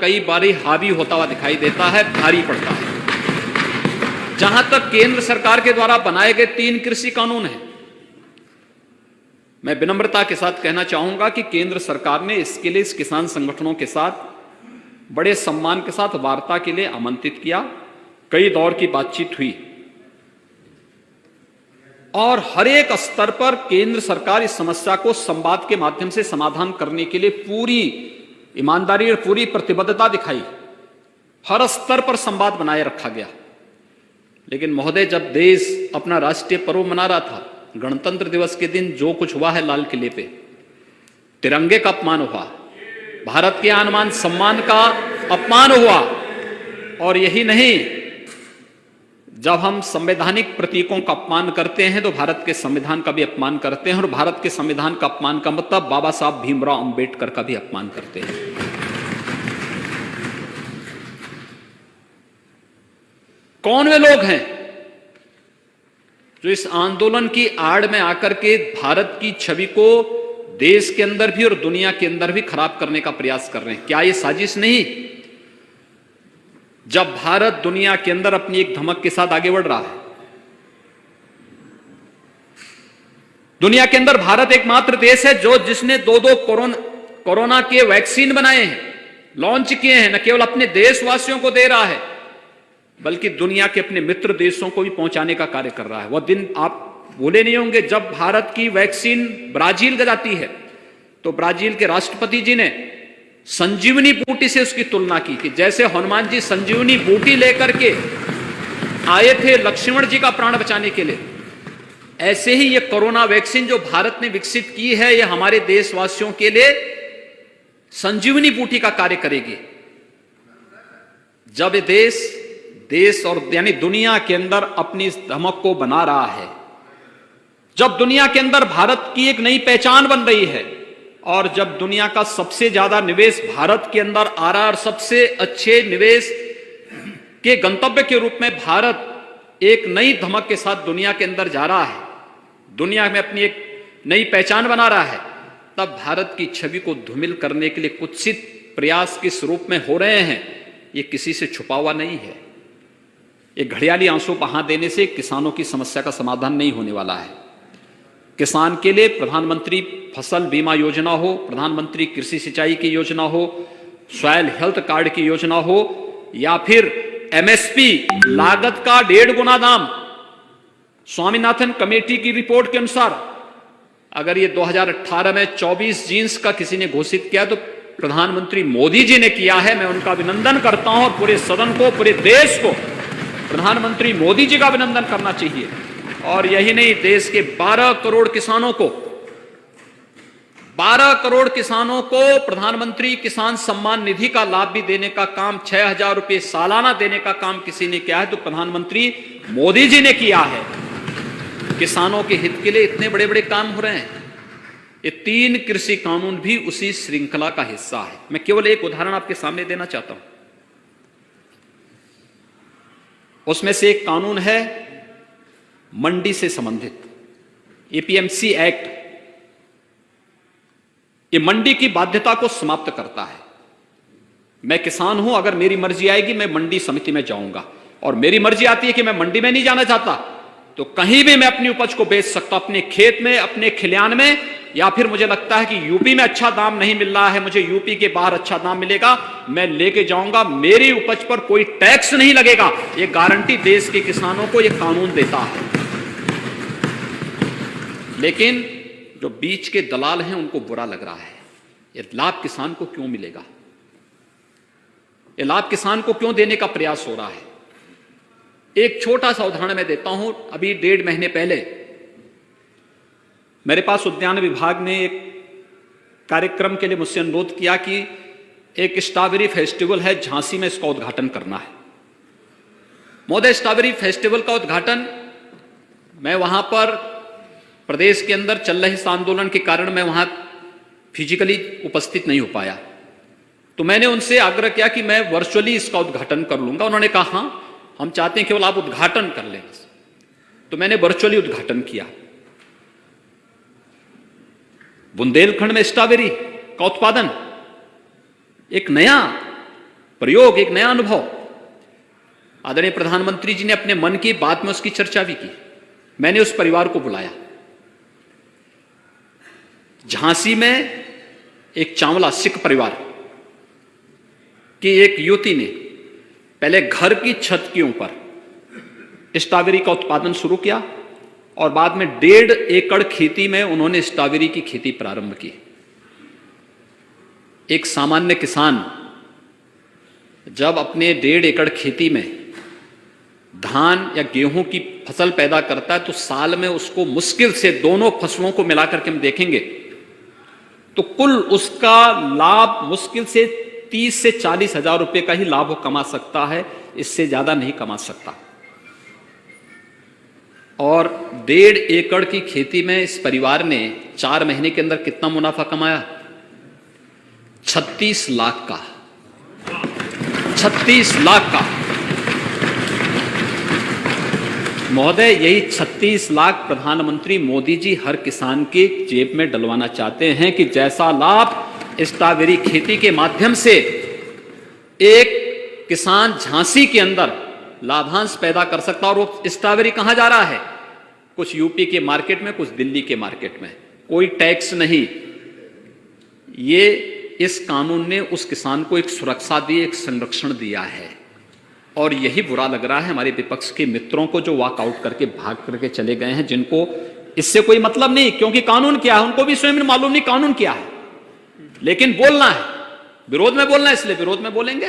कई बारी हावी होता हुआ दिखाई देता है, भारी पड़ता है। जहां तक केंद्र सरकार के द्वारा बनाए गए 3 कृषि कानून हैं, मैं विनम्रता के साथ कहना चाहूंगा कि केंद्र सरकार ने इसके लिए इस किसान संगठनों के साथ बड़े सम्मान के साथ वार्ता के लिए आमंत्रित किया। कई दौर की बातचीत हुई और हर एक स्तर पर केंद्र सरकार इस समस्या को संवाद के माध्यम से समाधान करने के लिए पूरी ईमानदारी और पूरी प्रतिबद्धता दिखाई। हर स्तर पर संवाद बनाए रखा गया। लेकिन महोदय, जब देश अपना राष्ट्रीय पर्व मना रहा था, गणतंत्र दिवस के दिन जो कुछ हुआ है लाल किले पे, तिरंगे का अपमान हुआ, भारत के आन बान सम्मान का अपमान हुआ, और यही नहीं, जब हम संवैधानिक प्रतीकों का अपमान करते हैं तो भारत के संविधान का भी अपमान करते हैं, और भारत के संविधान का अपमान का मतलब बाबा साहब भीमराव अंबेडकर का भी अपमान करते हैं। कौन वे लोग हैं जो इस आंदोलन की आड़ में आकर के भारत की छवि को देश के अंदर भी और दुनिया के अंदर भी खराब करने का प्रयास कर रहे हैं? क्या ये साजिश नहीं? जब भारत दुनिया के अंदर अपनी एक धमक के साथ आगे बढ़ रहा है, दुनिया के अंदर भारत एकमात्र देश है जिसने दो कोरोना के वैक्सीन बनाए हैं, लॉन्च किए हैं। न केवल अपने देशवासियों को दे रहा है, बल्कि दुनिया के अपने मित्र देशों को भी पहुंचाने का कार्य कर रहा है। वह दिन आप भूले नहीं होंगे जब भारत की वैक्सीन ब्राजील को जाती है, तो ब्राजील के राष्ट्रपति जी ने संजीवनी बूटी से उसकी तुलना की कि जैसे हनुमान जी संजीवनी बूटी लेकर के आए थे लक्ष्मण जी का प्राण बचाने के लिए, ऐसे ही ये कोरोना वैक्सीन जो भारत ने विकसित की है, ये हमारे देशवासियों के लिए संजीवनी बूटी का कार्य करेगी। जब ये देश और यानी दुनिया के अंदर अपनी इस धमक को बना रहा है, जब दुनिया के अंदर भारत की एक नई पहचान बन रही है, और जब दुनिया का सबसे ज्यादा निवेश भारत के अंदर आ रहा है, और सबसे अच्छे निवेश के गंतव्य के रूप में भारत एक नई धमक के साथ दुनिया के अंदर जा रहा है, दुनिया में अपनी एक नई पहचान बना रहा है, तब भारत की छवि को धूमिल करने के लिए कुत्सित प्रयास किस रूप में हो रहे हैं, ये किसी से छुपा हुआ नहीं है। ये घड़ियाली आंसू बहा देने से किसानों की समस्या का समाधान नहीं होने वाला है। किसान के लिए प्रधानमंत्री फसल बीमा योजना हो, प्रधानमंत्री कृषि सिंचाई की योजना हो, सॉयल हेल्थ कार्ड की योजना हो, या फिर एमएसपी लागत का 1.5 गुना दाम, स्वामीनाथन कमेटी की रिपोर्ट के अनुसार अगर ये 2018 में 24 जीन्स का किसी ने घोषित किया तो प्रधानमंत्री मोदी जी ने किया है। मैं उनका अभिनंदन करता हूं, और पूरे सदन को, पूरे देश को प्रधानमंत्री मोदी जी का अभिनंदन करना चाहिए। और यही नहीं, देश के 12 करोड़ किसानों को प्रधानमंत्री किसान सम्मान निधि का लाभ भी देने का काम, 6,000 रुपए सालाना देने का काम किसी ने किया है तो प्रधानमंत्री मोदी जी ने किया है। किसानों के हित के लिए इतने बड़े बड़े काम हो रहे हैं। ये 3 कृषि कानून भी उसी श्रृंखला का हिस्सा है। मैं केवल एक उदाहरण आपके सामने देना चाहता हूं। उसमें से एक कानून है मंडी से संबंधित, एपीएमसी एक्ट। ये मंडी की बाध्यता को समाप्त करता है। मैं किसान हूं, अगर मेरी मर्जी आएगी मैं मंडी समिति में जाऊंगा, और मेरी मर्जी आती है कि मैं मंडी में नहीं जाना चाहता, तो कहीं भी मैं अपनी उपज को बेच सकता हूं, अपने खेत में, अपने खलिहान में, या फिर मुझे लगता है कि यूपी में अच्छा दाम नहीं मिल रहा है, मुझे यूपी के बाहर अच्छा दाम मिलेगा, मैं लेके जाऊंगा, मेरी उपज पर कोई टैक्स नहीं लगेगा। ये गारंटी देश के किसानों को ये कानून देता है। लेकिन जो बीच के दलाल हैं उनको बुरा लग रहा है। ये लाभ किसान को क्यों मिलेगा? ये लाभ किसान को क्यों देने का प्रयास हो रहा है? एक छोटा सा उदाहरण मैं देता हूं। अभी 1.5 महीने पहले मेरे पास उद्यान विभाग ने एक कार्यक्रम के लिए मुझसे अनुरोध किया कि एक स्ट्रॉबेरी फेस्टिवल है झांसी में, इसका उद्घाटन करना है। महोदय, स्ट्रॉबेरी फेस्टिवल का उद्घाटन, मैं वहां पर प्रदेश के अंदर चल रहे इस आंदोलन के कारण मैं वहां फिजिकली उपस्थित नहीं हो पाया, तो मैंने उनसे आग्रह किया कि मैं वर्चुअली इसका उद्घाटन कर लूंगा। उन्होंने कहा हाँ, हम चाहते हैं केवल आप उद्घाटन कर लें। तो मैंने वर्चुअली उद्घाटन किया। बुंदेलखंड में स्ट्रॉबेरी का उत्पादन एक नया प्रयोग, एक नया अनुभव। आदरणीय प्रधानमंत्री जी ने अपने मन की बात में उसकी चर्चा भी की। मैंने उस परिवार को बुलाया। झांसी में एक चावला सिख परिवार की एक युवती ने पहले घर की छत के ऊपर स्ट्रॉबेरी का उत्पादन शुरू किया और बाद में 1.5 एकड़ खेती में उन्होंने स्ट्रॉबेरी की खेती प्रारंभ की। एक सामान्य किसान जब अपने 1.5 एकड़ खेती में धान या गेहूं की फसल पैदा करता है तो साल में उसको मुश्किल से दोनों फसलों को मिलाकर के हम देखेंगे तो कुल उसका लाभ मुश्किल से 30 से 40 हजार रुपए का ही लाभ वो कमा सकता है, इससे ज्यादा नहीं कमा सकता। और 1.5 एकड़ की खेती में इस परिवार ने 4 महीने के अंदर कितना मुनाफा कमाया? 36 लाख का। 36 लाख का। महोदय, यही 36 लाख प्रधानमंत्री मोदी जी हर किसान के जेब में डलवाना चाहते हैं कि जैसा लाभ स्ट्रॉबेरी खेती के माध्यम से एक किसान झांसी के अंदर लाभांश पैदा कर सकता। और वो स्ट्रॉबेरी कहां जा रहा है? कुछ यूपी के मार्केट में, कुछ दिल्ली के मार्केट में, कोई टैक्स नहीं। ये इस कानून ने उस किसान को एक सुरक्षा दी, एक संरक्षण दिया है। और यही बुरा लग रहा है हमारे विपक्ष के मित्रों को जो वॉकआउट करके भाग करके चले गए हैं, जिनको इससे कोई मतलब नहीं, क्योंकि कानून क्या है उनको भी स्वयं मालूम नहीं कानून क्या है, लेकिन बोलना है, विरोध में बोलना है, इसलिए विरोध में बोलेंगे।